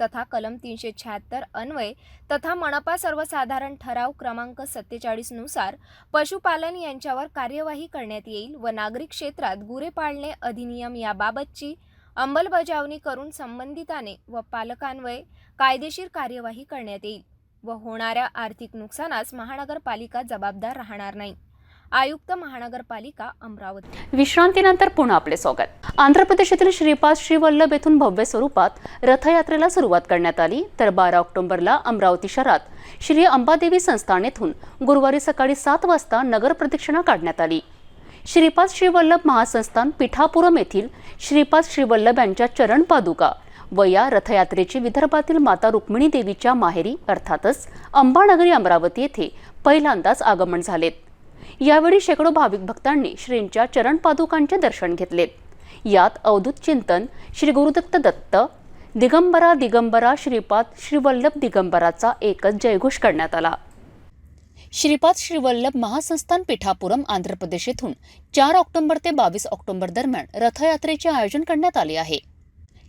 Speaker 3: तथा कलम 376 अन्वय तथा मनपा सर्वसाधारण ठराव क्रमांक 47 नुसार पशुपालन यांच्यावर कार्यवाही करण्यात येईल व नागरी क्षेत्रात गुरे पाळणे अधिनियम याबाबतची अंमलबजावणी करून संबंधिताने व पालकांवर कायदेशीर कार्यवाही करण्यात येईल व होणाऱ्या आर्थिक नुकसानास महानगरपालिका जबाबदार राहणार नाही. आयुक्त महानगरपालिका अमरावती.
Speaker 1: विश्रांतीनंतर पुन्हा आपले स्वागत. आंध्र प्रदेशातील श्रीपाद श्रीवल्लभ येथून भव्य स्वरूपात रथयात्रेला सुरुवात करण्यात आली. तर 12 ऑक्टोबरला अमरावती शहरात श्री अंबादेवी संस्थान येथून गुरुवारी सकाळी 7 वाजता नगर प्रदक्षिणा काढण्यात आली. श्रीपाद श्रीवल्लभ महासंस्थान पिठापुरम येथील श्रीपाद श्रीवल्लभ यांच्या चरण पादुका व या रथयात्रेची विदर्भातील माता रुक्मिणी देवीच्या माहेरी अर्थातच अंबानगरी अमरावती येथे पहिल्यांदाच आगमन झालेत. यावेळी शेकडो भाविक भक्तांनी श्रींच्या चरण पादुकांचे दर्शन घेतलेत. यात अवधूत चिंतन श्री गुरुदत्त दत्त दिगंबरा दिगंबरा श्रीपाद श्रीवल्लभ दिगंबराचा एकच जयघोष करण्यात आला. श्रीपाद श्रीवल्लभ महासंस्थान पिठापुरम आंध्र प्रदेश येथून 4 ऑक्टोबर ते 22 ऑक्टोबर दरम्यान रथयात्रेचे आयोजन करण्यात आले आहे.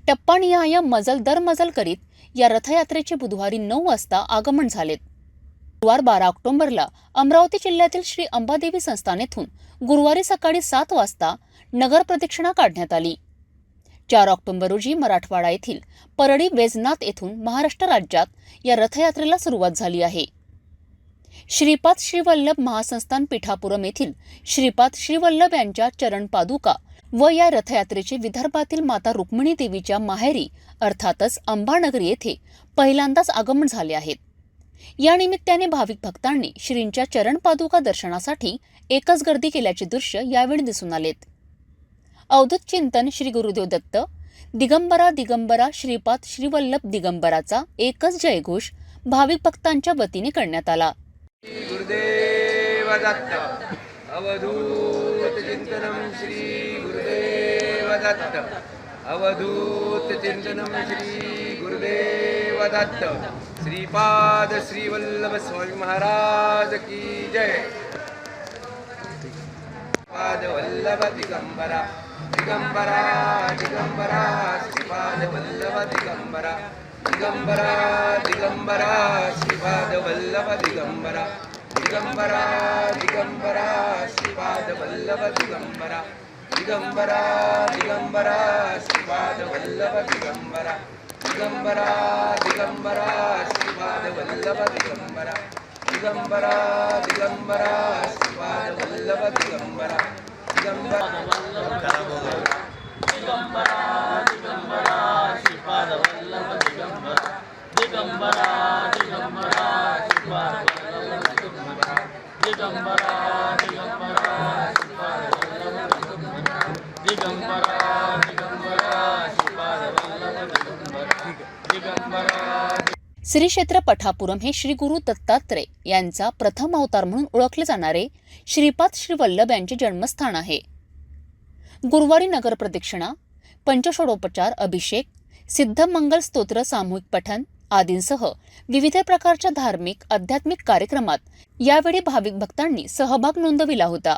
Speaker 1: टप्पानिहाय मजल दर मजल करीत या रथयात्रेचे बुधवारी 9 वाजता आगमन झालेत. गुरुवार 12 ऑक्टोबरला अमरावती जिल्ह्यातील श्री अंबादेवी संस्थान येथून गुरुवारी सकाळी 7 वाजता नगर प्रदक्षिणा काढण्यात आली. 4 ऑक्टोबर रोजी मराठवाडा येथील परळी वैजनाथ येथून महाराष्ट्र राज्यात या रथयात्रेला सुरुवात झाली आहे. श्रीपाद श्रीवल्लभ महासंस्थान पिठापुरम येथील श्रीपाद श्रीवल्लभ यांच्या चरण पादुका व या रथयात्रेचे विदर्भातील माता रुक्मिणी देवीच्या माहेरी अर्थातच अंबानगरी येथे पहिल्यांदाच आगमन झाले आहेत. या निमित्ताने भाविक भक्तांनी श्रींच्या चरण पादुका दर्शनासाठी एकच गर्दी केल्याचे दृश्य यावेळी दिसून आलेत. अवधूत चिंतन श्री गुरुदेव दत्त दिगंबरा दिगंबरा श्रीपाद श्रीवल्लभ दिगंबराचा एकच जयघोष भाविक भक्तांच्या वतीने करण्यात आला.
Speaker 11: गुरुदेव दत्त अवधूत चिंतनम श्री गुरुदेव दत्त अवधूत चिंतनम श्री गुरुदेव दत्त श्रीपाद श्रीवल्लभ स्वामी महाराज की जय. पाद वल्लभ दिगंबरा दिगंबरा दिगंबरा श्रीपाद वल्लभ दिगंबरा दिगंबरा दिगंबरा श्रीपाद वल्लभ दिगंबरा दिगंबरा दिगंबरा श्रीपाद वल्लभ दिगंबरा दिगंबरा दिगंबरा श्रीपाद वल्लभ दिगंबरा दिगंबरा दिगंबरा श्रीपाद वल्लभ दिगंबरा दिगंबरा दिगंबरा श्रीपाद वल्लभ दिगंबरा दिगंबरा दिगंबरा दिगंबरा श्रीपाद वल्लभ दिगंबरा दिगंबरा दिगंबरा श्रीपाद वल्लभ दिगंबरा दिगंबरा दिगंबरा श्रीपाद वल्लभ दिगंबरा दिगंबरा दिगंबरा श्रीपाद वल्लभ दिगंबरा दिगंबरा।
Speaker 1: श्री क्षेत्र पठापुरम हे श्री गुरु दत्तात्रय यांचा प्रथम अवतार म्हणून ओळखले जाणारे श्रीपाद श्री वल्लभ यांचे जन्मस्थान आहे. गुरुवारी नगर प्रदक्षिणा, पंचषोडोपचार, अभिषेक, सिद्धमंगल स्तोत्र, सामूहिक पठण आदींसह विविध प्रकारच्या धार्मिक आध्यात्मिक कार्यक्रमात यावेळी भाविक भक्तांनी सहभाग नोंदविला होता.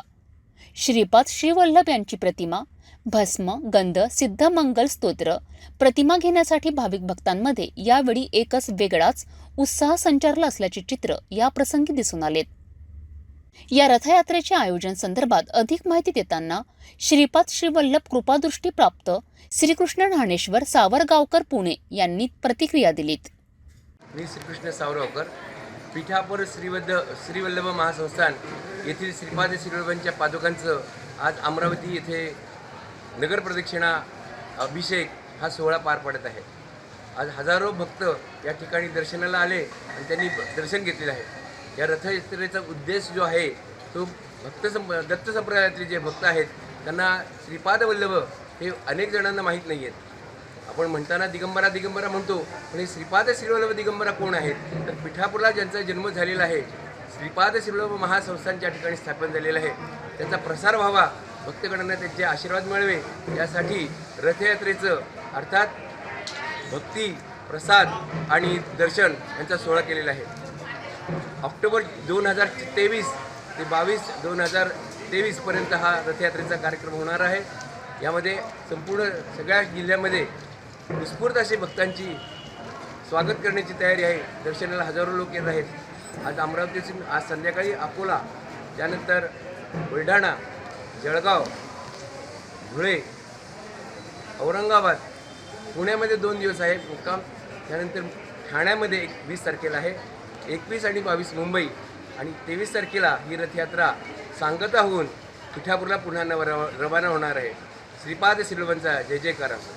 Speaker 1: श्रीपाद श्री वल्लभ यांची प्रतिमा, भस्म, गंध, सिद्धमंगल स्तोत्र प्रतिमा घेण्यासाठी भाविक भक्तांमध्ये यावेळी एकच वेगळाच उत्साह संचारला असल्याचे चित्र या प्रसंगी दिसून आलेत. या रथयात्रेच्या आयोजन संदर्भात अधिक माहिती देताना श्रीपाद श्री वल्लभ कृपादृष्टी प्राप्त श्रीकृष्ण न्हाणेश्वर सावरगावकर पुणे यांनी प्रतिक्रिया दिलीत.
Speaker 11: मी श्रीकृष्ण सावरगावकर, पिठापूर श्रीवल्लभ महासंस्थान येथील श्रीपाद श्रीवल्लभांच्या पादुकांचं आज अमरावती येथे नगर प्रदक्षिणा अभिषेक हा सोहळा पार पडत आहे. आज हजारो भक्त या ठिकाणी दर्शनाला आले आणि त्यांनी दर्शन घेतलेलं आहे. या रथयात्रेचा उद्देश जो आहे तो दत्त संप्रदायातले जे भक्त आहेत त्यांना श्रीपाद वल्लभ हे अनेक जणांना माहीत नाही आहेत. आपण म्हणताना दिगंबरा दिगंबरा म्हणतो, पण हे श्रीपाद श्रीवल्लभ दिगंबरा कोण आहेत? तर पिठापूरला ज्यांचा जन्म झालेला आहे, श्रीपाद श्रीवल्लभ महासंस्थानच्या ठिकाणी स्थापन झालेलं आहे, त्याचा प्रसार व्हावा, भक्तगणांना त्यांचे आशीर्वाद मिळावे यासाठी रथयात्रेचं अर्थात भक्ती, प्रसाद आणि दर्शन यांचा सोहळा केलेला आहे. ऑक्टोबर 2023 ते 22/2023 पर्यंत हा रथयात्रेचा कार्यक्रम होणार आहे. यामध्ये संपूर्ण सगळ्या जिल्ह्यामध्ये उत्स्फूर्त असे भक्तांची स्वागत करण्याची तयारी आहे. दर्शनाला हजारो लोक येत आहेत. आज अमरावतीतून आज संध्याकाळी अकोला, त्यानंतर बुलढाणा, जळगाव, धुळे, औरंगाबाद, पुण्यामध्ये 2 दिवस आहे मुक्काम. त्यानंतर ठाण्यामध्ये 20 तारखेला आहे, 21 आणि 22 मुंबई आणि 23 तारखेला ही रथयात्रा सांगता होऊन पिठापूरला पुन्हा रवाना होणार आहे. श्रीपाद श्रीवल्लभांचा जय जयकार असो.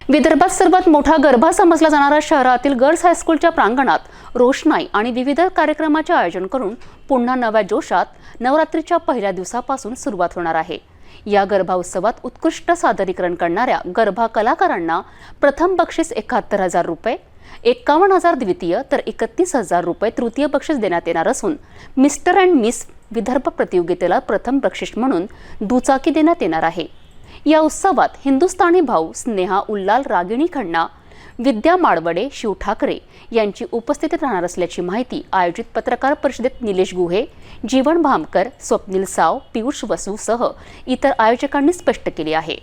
Speaker 1: विदर्भात सर्वात मोठा गरबा समजला जाणारा शहरातील गर्ल्स हायस्कूलच्या प्रांगणात रोषणाई आणि विविध कार्यक्रमाचे आयोजन करून पुन्हा नव्या जोशात नवरात्रीच्या पहिल्या दिवसापासून सुरुवात होणार आहे. या गरबा उत्सवात उत्कृष्ट सादरीकरण करणाऱ्या गरबा कलाकारांना प्रथम बक्षीस 71,000 रुपये, 51,000 द्वितीय तर 31,000 रुपये तृतीय बक्षीस देण्यात येणार असून मिस्टर अँड मिस विदर्भ प्रतियोगितेला प्रथम बक्षीस म्हणून दुचाकी देण्यात येणार आहे. या उत्सवात हिंदुस्थानी भाऊ, स्नेहा उल्लाल, रागिणी खन्ना, विद्या माडवडे, शिव ठाकरे यांची उपस्थिती राहणार असल्याची माहिती आयोजित पत्रकार परिषदेत निलेश गुहे, जीवन भामकर, स्वप्नील साव, पियुष वसूसह इतर आयोजकांनी स्पष्ट केली आहे.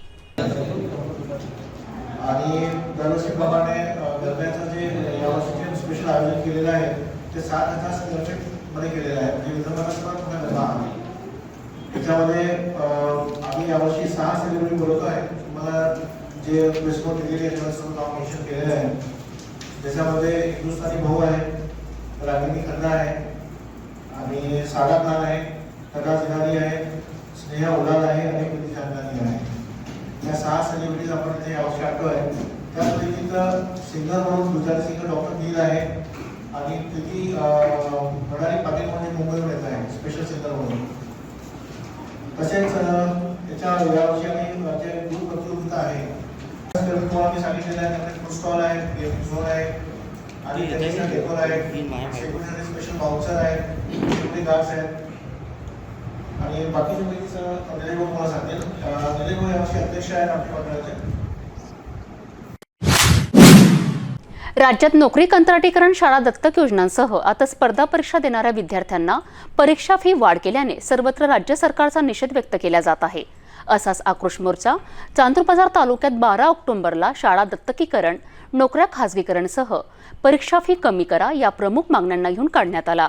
Speaker 4: आणि दरवर्षीप्रमाणे गरब्याचं जे यावर्षी स्पेशल आयोजन केलेलं आहे ते 7,000 स्क्वेअर फीटमध्ये केलेलं आहे. म्हणजे विदर्भाला सर्वात मोठा गरबा आहे. त्याच्यामध्ये आम्ही यावर्षी 6 सेलिब्रिटी बोलवतो आहे. मला जे प्रेसकोट दिलेली आहे त्याचं नाव मेन्शन केलेलं आहे. त्याच्यामध्ये हिंदुस्थानी भाऊ आहे, रागिनी खन्ना आहे आणि सागा खान आहे, तका जिनानी आहे, स्नेहा उलाल आहे आणि कृती चांदनी आहे. या 6 सेलिब्रिटीज आपण इथे यावर्षी आणतो आहे. त्यापैकी सिंगर म्हणून गुजराती सिंगर डॉक्टर नील आहे आणि कृती प्रणाली पाटील म्हणजे मुंबईहून येत आहे स्पेशल सिंगर म्हणून. तसेच त्याच्या यावर्षी आम्ही जे ग्रुप प्रतियोगिता आहे तुम्हाला सांगितलेलं आहे. त्यामध्ये फूड स्टॉल आहे, गेमिंग झोन आहे आणि ट्रेडिशनल डेकोर आहे, सेक्युरिटी स्पेशल बाउन्सर आहे, सिक्युरिटी गार्ड्स आहेत आणि बाकीच्या पैकीचं निलेभाऊ मला सांगेल. निलेभाऊ यावर्षी अध्यक्ष आहेत आमच्या मंडळाचे.
Speaker 1: राज्यात नोकरी कंत्राटीकरण शाळा दत्तक योजनांसह आता स्पर्धा परीक्षा देणाऱ्या विद्यार्थ्यांना परीक्षा फी वाढ केल्याने सर्वत्र राज्य सरकारचा निषेध व्यक्त केला जात आहे. असाच आक्रोश मोर्चा चांदूर बाजार तालुक्यात 12 ऑक्टोबरला शाळा दत्तकीकरण, नोकऱ्या खासगीकरणसह परीक्षा फी कमी करा या प्रमुख मागण्यांना घेऊन काढण्यात आला.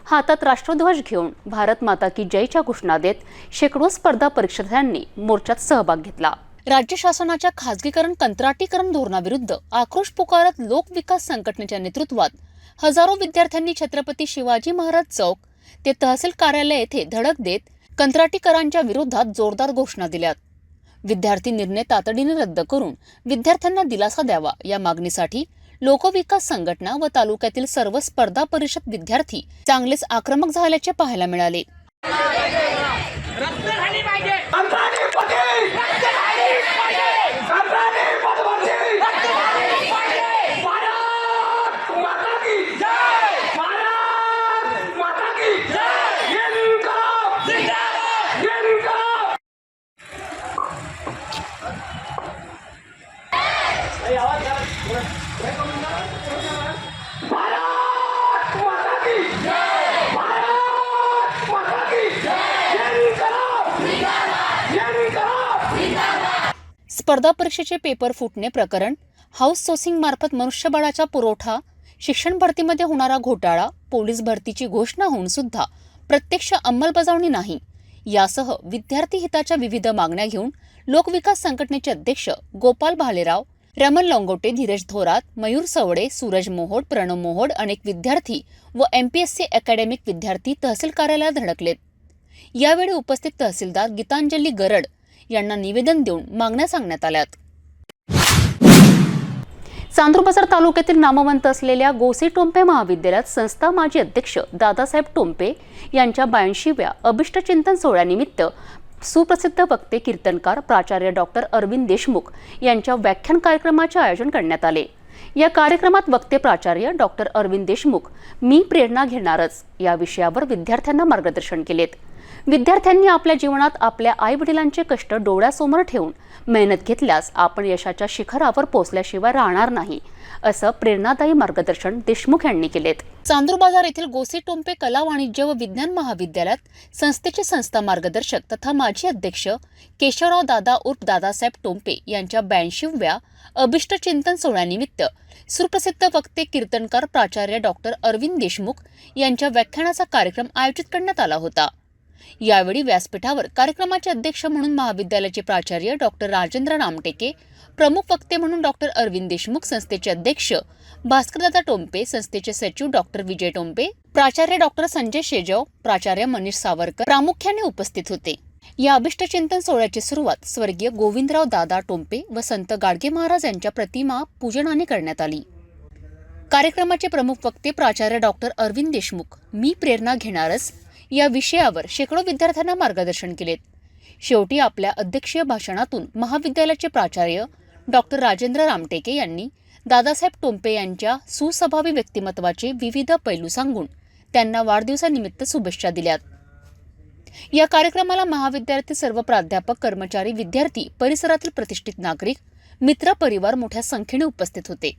Speaker 1: हातात राष्ट्रध्वज घेऊन भारत माता की जयच्या घोषणा देत शेकडो स्पर्धा परीक्षार्थ्यांनी मोर्चात सहभाग घेतला. राज्य शासनाच्या खासगीकरण कंत्राटीकरण धोरणाविरुद्ध आक्रोश पुकारत लोकविकास संघटनेच्या नेतृत्वात हजारो विद्यार्थ्यांनी छत्रपती शिवाजी महाराज चौक ते तहसील कार्यालय येथे धडक देत कंत्राटीकरांच्या विरोधात जोरदार घोषणा दिल्यात. विद्यार्थी निर्णय तातडीने रद्द करून विद्यार्थ्यांना दिलासा द्यावा या मागणीसाठी लोकविकास संघटना व तालुक्यातील सर्व स्पर्धा परिषद विद्यार्थी चांगलेच आक्रमक झाल्याचे पाहायला मिळाले. स्पर्धा परीक्षेचे पेपर फुटणे प्रकरण, हाऊस सोर्सिंग मार्फत मनुष्यबळाचा पुरवठा, शिक्षण भरतीमध्ये होणारा घोटाळा, पोलीस भरतीची घोषणा होऊन सुद्धा प्रत्यक्ष अंमलबजावणी नाही यासह विद्यार्थी हिताच्या विविध मागण्या घेऊन लोकविकास संघटनेचे अध्यक्ष गोपाल भालेराव, रमण लंगोटे, धीरज थोरात, मयूर सवडे, सूरज मोहोड, प्रणव मोहोड अनेक विद्यार्थी व MPSC अकॅडमिक विद्यार्थी तहसील कार्यालयात धडकलेत. यावेळी उपस्थित तहसीलदार गीतांजली गरड यांना निवेदन देऊन मागण्या सांगण्यात आल्यात. चांदूरबाजार तालुक्यातील नामवंत असलेल्या गोसी टोंपे महाविद्यालयात संस्था माजी अध्यक्ष दादासाहेब टोंपे यांच्या 82व्या अभिष्टचिंतन सोहळ्यानिमित्त सुप्रसिद्ध वक्ते कीर्तनकार प्राचार्य डॉक्टर अरविंद देशमुख यांच्या व्याख्यान कार्यक्रमाचे आयोजन करण्यात आले. या कार्यक्रमात वक्ते प्राचार्य डॉक्टर अरविंद देशमुख मी प्रेरणा घेणारच या विषयावर विद्यार्थ्यांना मार्गदर्शन केलेत. विद्यार्थ्यांनी आपल्या जीवनात आपल्या आई-वडिलांचे कष्ट डोळ्यासमोर ठेवून मेहनत घेतल्यास आपण यशाच्या शिखरावर पोहोचल्याशिवाय राहणार नाही असं प्रेरणादायी मार्गदर्शन देशमुख यांनी केलेत. चांदूरबाजार येथील गोसी टोंपे कला, वाणिज्य व विज्ञान महाविद्यालयात संस्थेचे संस्था मार्गदर्शक तथा माजी अध्यक्ष केशवराव दादा उर्फ दादासाहेब टोंपे यांच्या 82व्या अभिष्टचिंतन सोहळ्यानिमित्त सुप्रसिद्ध वक्ते कीर्तनकार प्राचार्य डॉक्टर अरविंद देशमुख यांच्या व्याख्यानाचा कार्यक्रम आयोजित करण्यात आला होता. यावेळी व्यासपीठावर कार्यक्रमाचे अध्यक्ष म्हणून महाविद्यालयाचे प्राचार्य डॉक्टर राजेंद्र रामटेके, प्रमुख वक्ते म्हणून डॉक्टर अरविंद देशमुख, संस्थेचे अध्यक्ष भास्करदादा टोंपे, संस्थेचे सचिव डॉक्टर विजय टोंपे, प्राचार्य डॉक्टर संजय शेजव, प्राचार्य मनीष सावरकर प्रामुख्याने उपस्थित होते. या अभिष्टचिंतन सोहळ्याची सुरुवात स्वर्गीय गोविंदराव दादा टोंपे व संत गाडगे महाराज यांच्या प्रतिमा पूजनाने करण्यात आली. कार्यक्रमाचे प्रमुख वक्ते प्राचार्य डॉक्टर अरविंद देशमुख मी प्रेरणा घेणारच या विषयावर शेकडो विद्यार्थ्यांना मार्गदर्शन केलेत. शेवटी आपल्या अध्यक्षीय भाषणातून महाविद्यालयाचे प्राचार्य डॉक्टर राजेंद्र रामटेके यांनी दादासाहेब टोंपे यांच्या सुस्वभावी व्यक्तिमत्वाचे विविध पैलू सांगून त्यांना वाढदिवसानिमित्त शुभेच्छा दिल्यात. या कार्यक्रमाला महाविद्यालयातील सर्व प्राध्यापक, कर्मचारी, विद्यार्थी, परिसरातील प्रतिष्ठित नागरिक, मित्र परिवार मोठ्या संख्येने उपस्थित होते.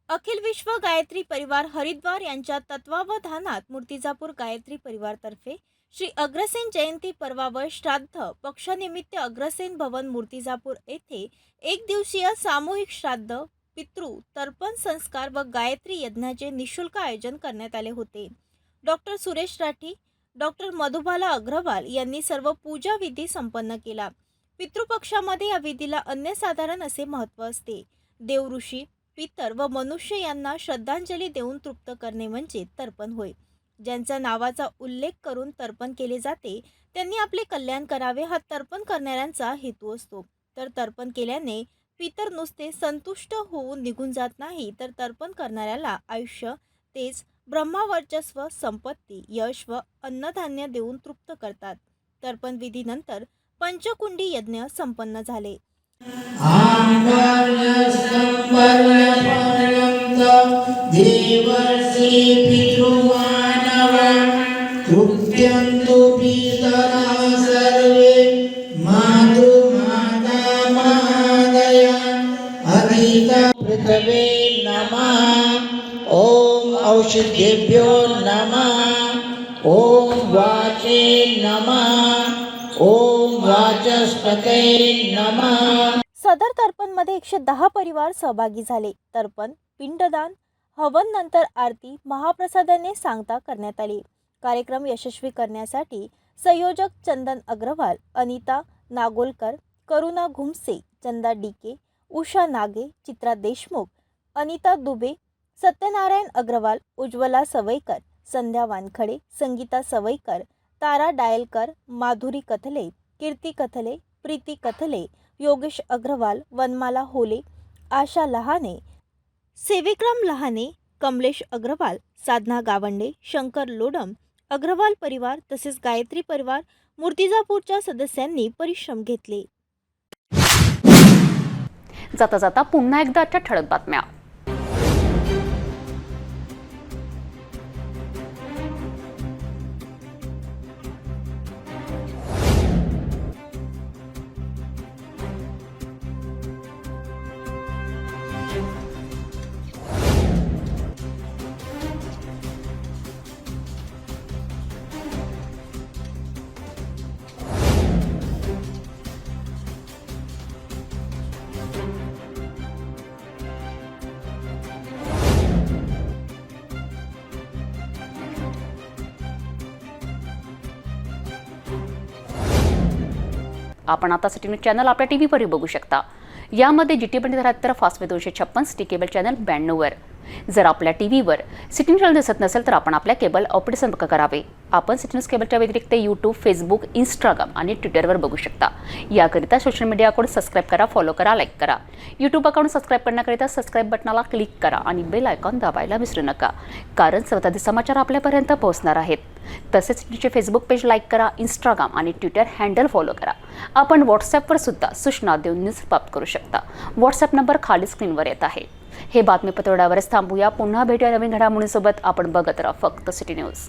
Speaker 3: अखिल विश्व गायत्री परिवार हरिद्वार यांच्या तत्वावधानात मूर्तिजापूर गायत्री परिवारतर्फे श्री अग्रसेन जयंती पर्वा व श्राद्ध पक्षानिमित्त अग्रसेन भवन मूर्तिजापूर येथे एक दिवसीय सामूहिक श्राद्ध, पितृ तर्पण संस्कार व गायत्री यज्ञाचे निःशुल्क आयोजन करण्यात आले होते. डॉक्टर सुरेश राठी, डॉक्टर मधुबाला अग्रवाल यांनी सर्व पूजा विधी संपन्न केला. पितृपक्षामध्ये या विधीला अनन्यसाधारण असे महत्त्व असते. देवऋषी, पितर व मनुष्य यांना श्रद्धांजली देऊन तृप्त करणे म्हणजे तर्पण होय. ज्यांच्या नावाचा उल्लेख करून तर्पण केले जाते त्यांनी आपले कल्याण करावे हा तर्पण करणाऱ्यांचा हेतू असतो. तर तर्पण केल्याने पितर नुसते संतुष्ट होऊन निघून जात नाही, तर तर्पण करणाऱ्याला आयुष्य, तेज, ब्रह्मावर्चस्व, संपत्ती, यश व अन्नधान्य देऊन तृप्त करतात. तर्पण विधीनंतर पंचकुंडी यज्ञ संपन्न झाले.
Speaker 13: पृथ्वी नमः ओम औषधेभ्यो नमः ओम वाचे नमः ओम वाचस्पते नमः.
Speaker 3: सदर तर्पणमध्ये 110 परिवार सहभागी झाले. तर्पण, पिंडदान, हवन नंतर आरती, महाप्रसादाने सांगता करण्यात आली. कार्यक्रम यशस्वी करण्यासाठी संयोजक चंदन अग्रवाल, अनिता, नागोलकर, करुणा घुमसे, चंदा डीके, उषा नागे, चित्रा देशमुख, अनिता दुबे, सत्यनारायण अग्रवाल, उज्ज्वला सवईकर, संध्या वानखडे, संगीता सवईकर, तारा डायलकर, माधुरी कथले, कीर्ती कथले, प्रीती कथले, योगेश अग्रवाल, वनमाला होले, आशा लहाने, सेविक्रम लहाने, कमलेश अग्रवाल, साधना गावंडे, शंकर लोडम, अग्रवाल परिवार तसेच गायत्री परिवार मूर्तिजापूरच्या सदस्यांनी परिश्रम घेतले.
Speaker 1: जाता जाता पुन्हा एकदा आजच्या ठळक बातम्या. आपण आता सिटी न्यूज चॅनल आपल्या टीव्हीवरही बघू शकता. यामध्ये GT बंदी 73, फास्टवे 256, सिटी केबल चॅनल 92वर. जर आपल्या टीव्हीवर सिटी न्यूज चॅनल दिसत नसेल तर आपण आपल्या केबल ऑपरेटर संपर्क करावे. आपण सिटी न्यूज केबलच्या व्यतिरिक्त यूट्यूब, फेसबुक, इंस्टाग्राम आणि ट्विटरवर बघू शकता. याकरिता सोशल मीडिया अकाउंट सबस्क्राईब करा, फॉलो करा, लाईक करा. यूट्यूब अकाउंट सबस्क्राईब करण्याकरिता सबस्क्राईब बटनाला क्लिक करा आणि बेल आयकॉन दाबायला विसरू नका, कारण सर्वात आधी समाचार आपल्यापर्यंत पोहोचणार आहेत. तसेच सिटीचे फेसबुक पेज लाईक करा, इंस्टाग्राम आणि ट्विटर हँडल फॉलो करा. आपण व्हॉट्सॲपवर सुद्धा सूचना देऊन न्यूज प्राप्त करू शकता. व्हॉट्सॲप नंबर खाली स्क्रीनवर येत आहे. हे बातमीपत्र एवढ्यावरच थांबूया. पुन्हा भेटूया नवीन घडामोडींसोबत. आपण बघत राहा फक्त सिटी न्यूज.